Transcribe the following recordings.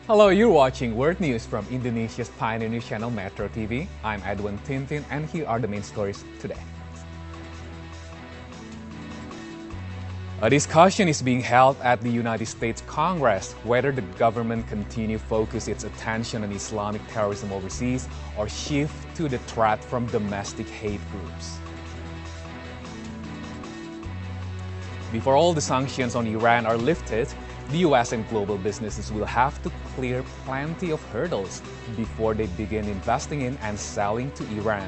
Hello, you're watching World News from Indonesia's pioneer news channel Metro TV. I'm Edwin Tintin, and here are the main stories today. A discussion is being held at the United States Congress whether the government continue focus its attention on Islamic terrorism overseas or shift to the threat from domestic hate groups. Before all the sanctions on Iran are lifted, the US and global businesses will have to clear plenty of hurdles before they begin investing in and selling to Iran.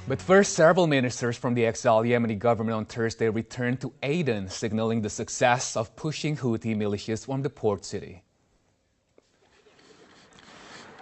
But first, several ministers from the exiled Yemeni government on Thursday returned to Aden, signaling the success of pushing Houthi militias from the port city.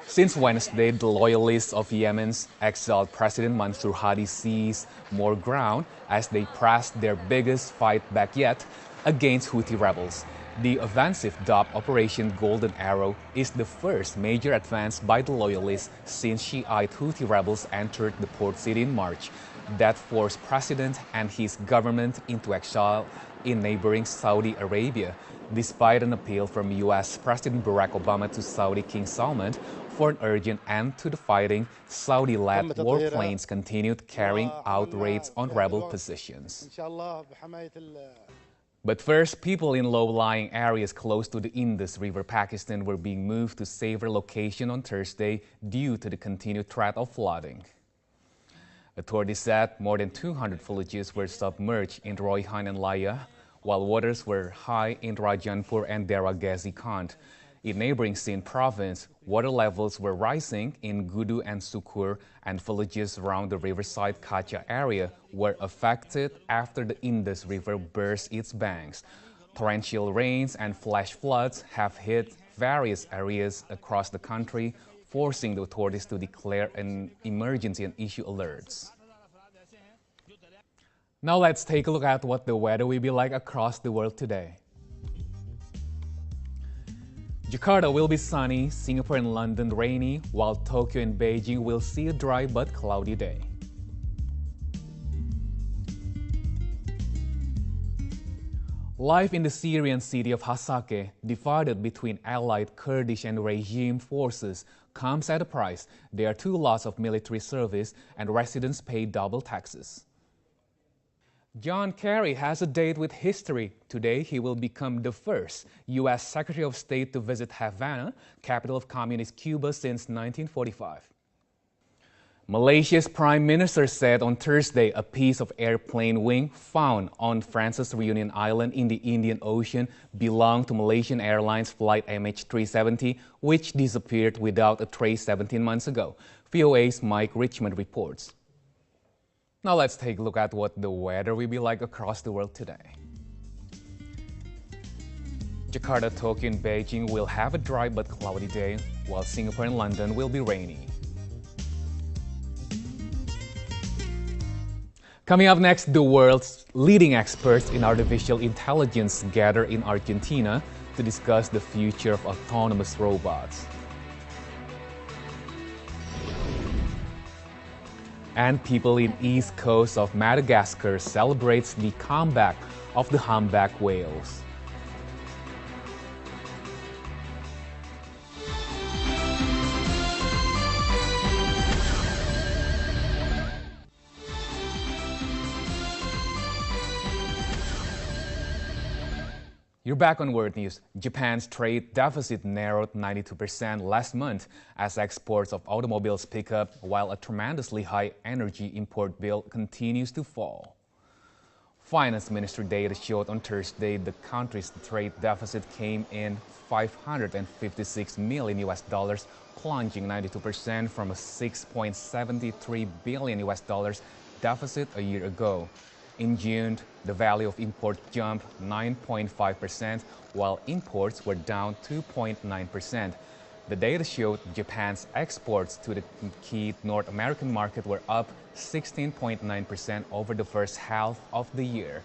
Since Wednesday, the loyalists of Yemen's exiled President Mansour Hadi seized more ground as they pressed their biggest fight back yet against Houthi rebels. The offensive dubbed Operation Golden Arrow is the first major advance by the loyalists since Shiite Houthi rebels entered the port city in March that forced President and his government into exile in neighboring Saudi Arabia, despite an appeal from U.S. President Barack Obama to Saudi King Salman for an urgent end to the fighting. Saudi-led warplanes continued carrying out raids on rebel positions. But first, people in low-lying areas close to the Indus River, Pakistan, were being moved to safer locations on Thursday due to the continued threat of flooding. Authorities said more than 200 villages were submerged in Royhan and Laya, while waters were high in Rajanpur and Dera Ghazi Kand. In neighboring Sindh province, water levels were rising in Gudu and Sukur, and villages around the riverside Kacha area were affected after the Indus River burst its banks. Torrential rains and flash floods have hit various areas across the country, forcing the authorities to declare an emergency and issue alerts. Now let's take a look at what the weather will be like across the world today. Jakarta will be sunny, Singapore and London rainy, while Tokyo and Beijing will see a dry but cloudy day. Life in the Syrian city of Hasake, divided between allied Kurdish and regime forces, comes at a price. There are 2 lots of military service and residents pay double taxes. John Kerry has a date with history. Today, he will become the first U.S. Secretary of State to visit Havana, capital of Communist Cuba, since 1945. Malaysia's Prime Minister said on Thursday a piece of airplane wing found on France's Reunion Island in the Indian Ocean belonged to Malaysian Airlines flight MH370, which disappeared without a trace 17 months ago. VOA's Mike Richmond reports. Now let's take a look at what the weather will be like across the world today. Jakarta, Tokyo, and Beijing will have a dry but cloudy day, while Singapore and London will be rainy. Coming up next, the world's leading experts in artificial intelligence gather in Argentina to discuss the future of autonomous robots. And people in east coast of Madagascar celebrates the comeback of the humpback whales. You're back on World News. Japan's trade deficit narrowed 92% last month as exports of automobiles pick up, while a tremendously high energy import bill continues to fall. Finance Ministry data showed on Thursday the country's trade deficit came in $556 million US dollars, plunging 92% from a $6.73 billion US dollars deficit a year ago. In June, the value of imports jumped 9.5%, while imports were down 2.9%. The data showed Japan's exports to the key North American market were up 16.9% over the first half of the year,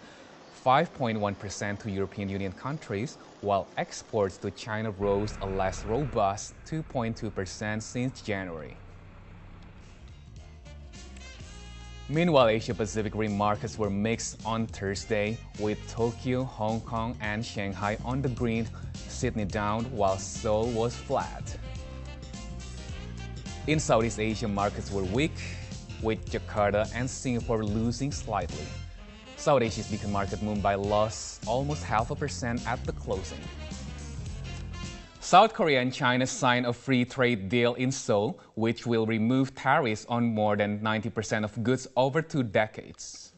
5.1% to European Union countries, while exports to China rose a less robust 2.2% since January. Meanwhile, Asia-Pacific Rim markets were mixed on Thursday, with Tokyo, Hong Kong, and Shanghai on the green, Sydney down, while Seoul was flat. In Southeast Asia, markets were weak, with Jakarta and Singapore losing slightly. South Asia's beacon market Mumbai lost almost 0.5% at the closing. South Korea and China signed a free trade deal in Seoul, which will remove tariffs on more than 90% of goods over 2 decades.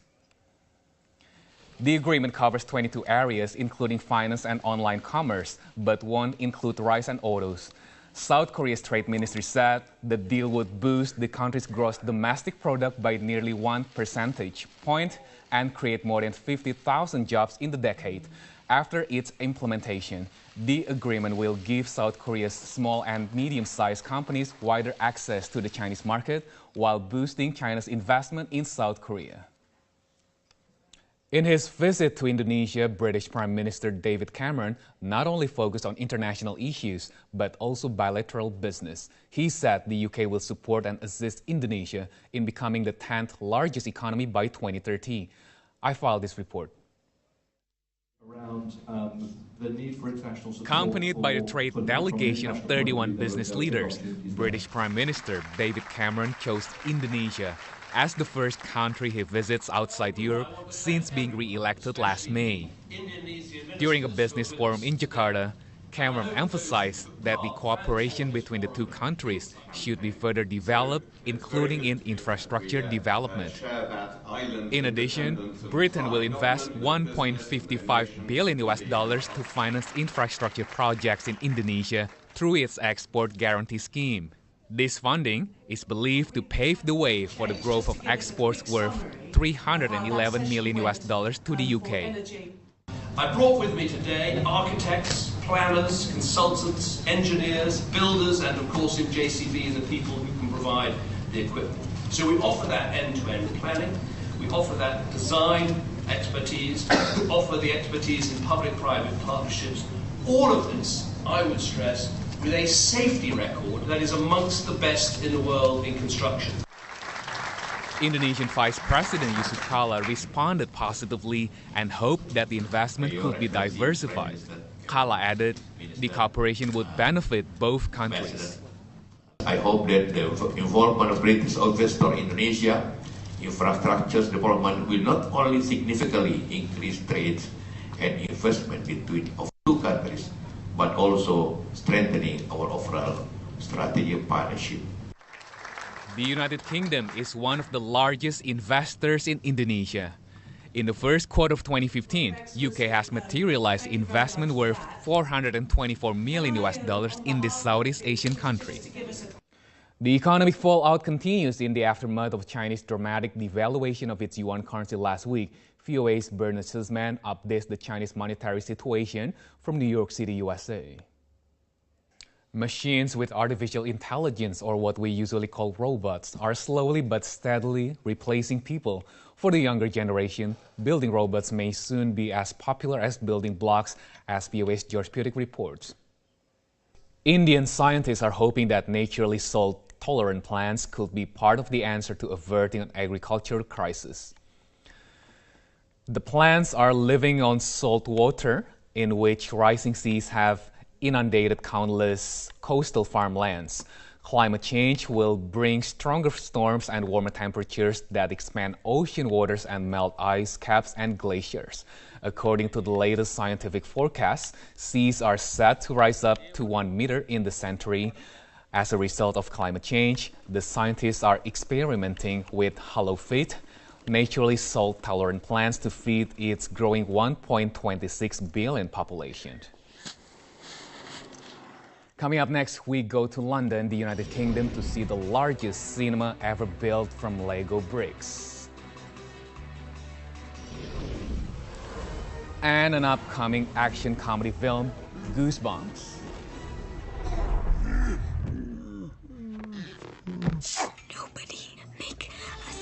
The agreement covers 22 areas, including finance and online commerce, but won't include rice and autos. South Korea's trade ministry said the deal would boost the country's gross domestic product by nearly 1 percentage point and create more than 50,000 jobs in the decade. After its implementation, the agreement will give South Korea's small and medium-sized companies wider access to the Chinese market while boosting China's investment in South Korea. In his visit to Indonesia, British Prime Minister David Cameron not only focused on international issues, but also bilateral business. He said the UK will support and assist Indonesia in becoming the 10th largest economy by 2030. I filed this report. The need for international support. Accompanied by a trade delegation of 31 business leaders, British Prime Minister David Cameron chose Indonesia as the first country he visits outside Europe since being re-elected last May. During a business forum in Jakarta, Cameron emphasized that the cooperation between the two countries should be further developed, including in infrastructure development. In addition, Britain will invest $1.55 billion to finance infrastructure projects in Indonesia through its export guarantee scheme. This funding is believed to pave the way for the growth of exports worth $311 million to the UK. I brought with me today architects, planners, consultants, engineers, builders, and of course in JCB the people who can provide the equipment. So we offer that end-to-end planning, we offer that design expertise, we offer the expertise in public-private partnerships. All of this, I would stress, with a safety record that is amongst the best in the world in construction. Indonesian Vice President Yusuf Kala responded positively and hoped that the investment could be diversified. Kala added the cooperation would benefit both countries. I hope that the involvement of British investor in Indonesia infrastructure development will not only significantly increase trade and investment between our two countries, but also strengthening our overall strategic partnership. The United Kingdom is one of the largest investors in Indonesia. In the first quarter of 2015, UK has materialized investment worth $424 million in this Southeast Asian country. The economic fallout continues in the aftermath of China's dramatic devaluation of its yuan currency last week. VOA's Bernard Sussman updates the Chinese monetary situation from New York City, USA. Machines with artificial intelligence, or what we usually call robots, are slowly but steadily replacing people. For the younger generation, building robots may soon be as popular as building blocks, as VOA's George Putic reports. Indian scientists are hoping that naturally salt-tolerant plants could be part of the answer to averting an agricultural crisis. The plants are living on salt water, in which rising seas have inundated countless coastal farmlands. Climate change will bring stronger storms and warmer temperatures that expand ocean waters and melt ice caps and glaciers. According to the latest scientific forecasts, seas are set to rise up to 1 meter in the century. As a result of climate change, the scientists are experimenting with halofit, naturally salt-tolerant plants, to feed its growing 1.26 billion population. Coming up next, we go to London, the United Kingdom, to see the largest cinema ever built from Lego bricks. And an upcoming action comedy film, Goosebumps. Nobody make us.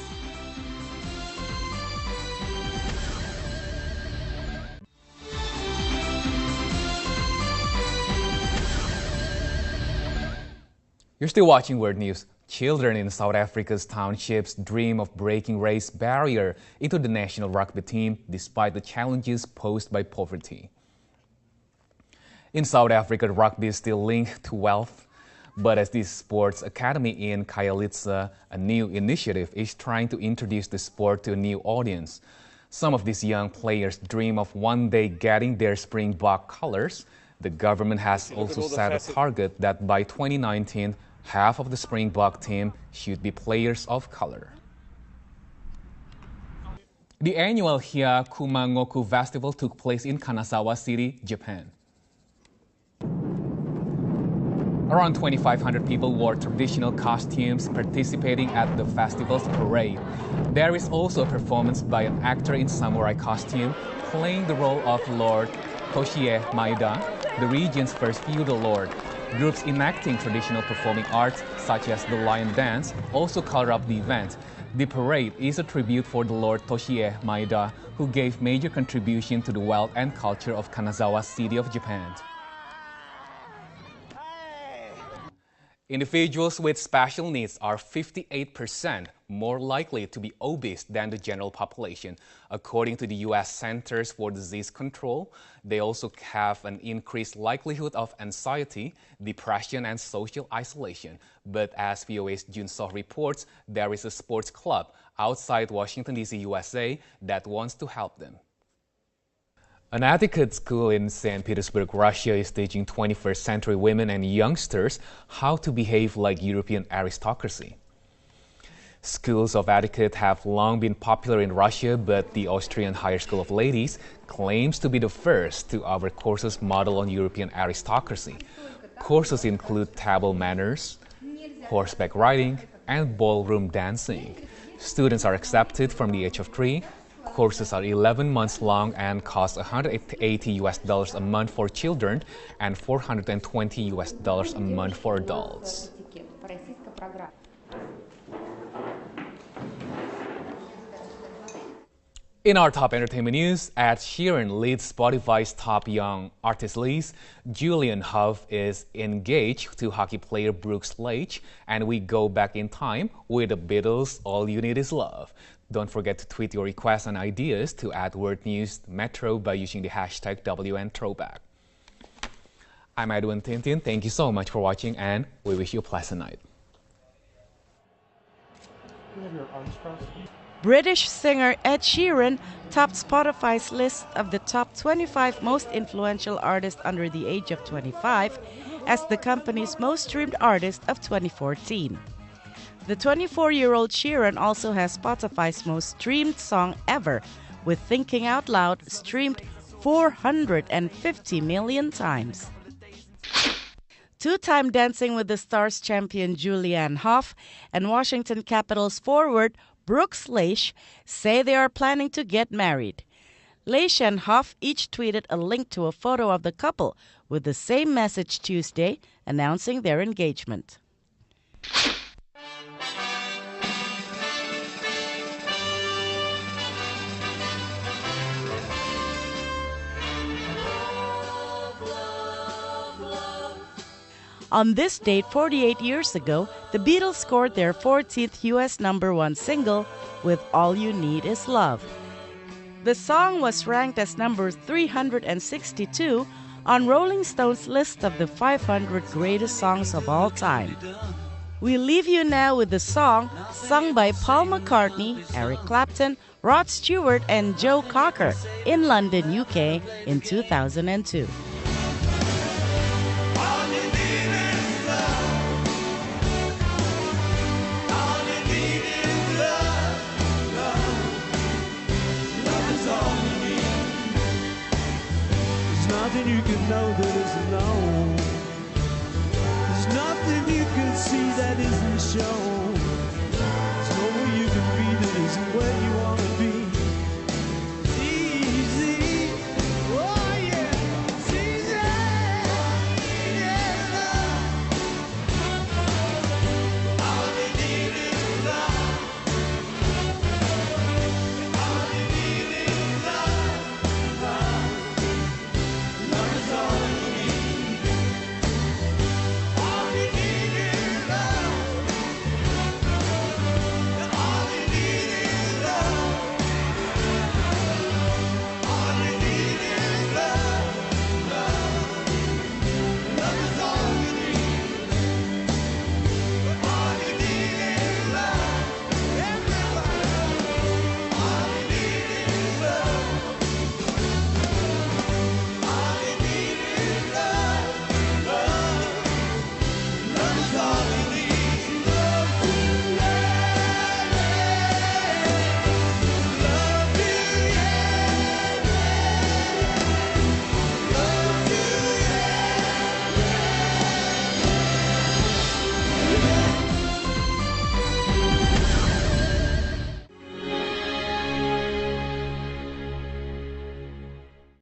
You're still watching World News. Children in South Africa's townships dream of breaking race barrier into the national rugby team despite the challenges posed by poverty. In South Africa, rugby is still linked to wealth, but as the sports academy in Khayelitsha, a new initiative is trying to introduce the sport to a new audience. Some of these young players dream of one day getting their Springbok colors. The government has also set a target that by 2019, half of the Springbok team should be players of color. The annual Hia Kumangoku Festival took place in Kanazawa City, Japan. Around 2,500 people wore traditional costumes participating at the festival's parade. There is also a performance by an actor in samurai costume playing the role of Lord Toshie Maeda, the region's first feudal lord. Groups enacting traditional performing arts, such as the lion dance, also color up the event. The parade is a tribute for the Lord Toshie Maeda, who gave major contribution to the wealth and culture of Kanazawa City of Japan. Individuals with special needs are 58% more likely to be obese than the general population. According to the U.S. Centers for Disease Control, they also have an increased likelihood of anxiety, depression, and social isolation. But as VOA's Jun Soh reports, there is a sports club outside Washington, D.C., USA that wants to help them. An etiquette school in St. Petersburg, Russia is teaching 21st century women and youngsters how to behave like European aristocracy. Schools of etiquette have long been popular in Russia, but the Austrian Higher School of Ladies claims to be the first to offer courses modeled on European aristocracy. Courses include table manners, horseback riding, and ballroom dancing. Students are accepted from the age of 3. Courses are 11 months long and cost $180 a month for children and $420 a month for adults. In our top entertainment news, Ed Sheeran leads Spotify's top young artist list. Julian Huff is engaged to hockey player Brooks Lage, and we go back in time with the Beatles' All You Need Is Love. Don't forget to tweet your requests and ideas to @WorldNewsMetro by using the hashtag WNThrowback. I'm Edwin Tintin. Thank you so much for watching, and we wish you a pleasant night. British singer Ed Sheeran topped Spotify's list of the top 25 most influential artists under the age of 25 as the company's most streamed artist of 2014. The 24-year-old Sheeran also has Spotify's most streamed song ever, with Thinking Out Loud streamed 450 million times. Two-time Dancing with the Stars champion Julianne Hough and Washington Capitals forward Brooks Lage say they are planning to get married. Lage and Hough each tweeted a link to a photo of the couple with the same message Tuesday announcing their engagement. On this date 48 years ago, the Beatles scored their 14th U.S. #1 single with All You Need Is Love. The song was ranked as number 362 on Rolling Stone's list of the 500 greatest songs of all time. We leave you now with the song sung by Paul McCartney, Eric Clapton, Rod Stewart, and Joe Cocker in London, UK in 2002. Nothing you can know that isn't known. There's nothing you can see that isn't shown.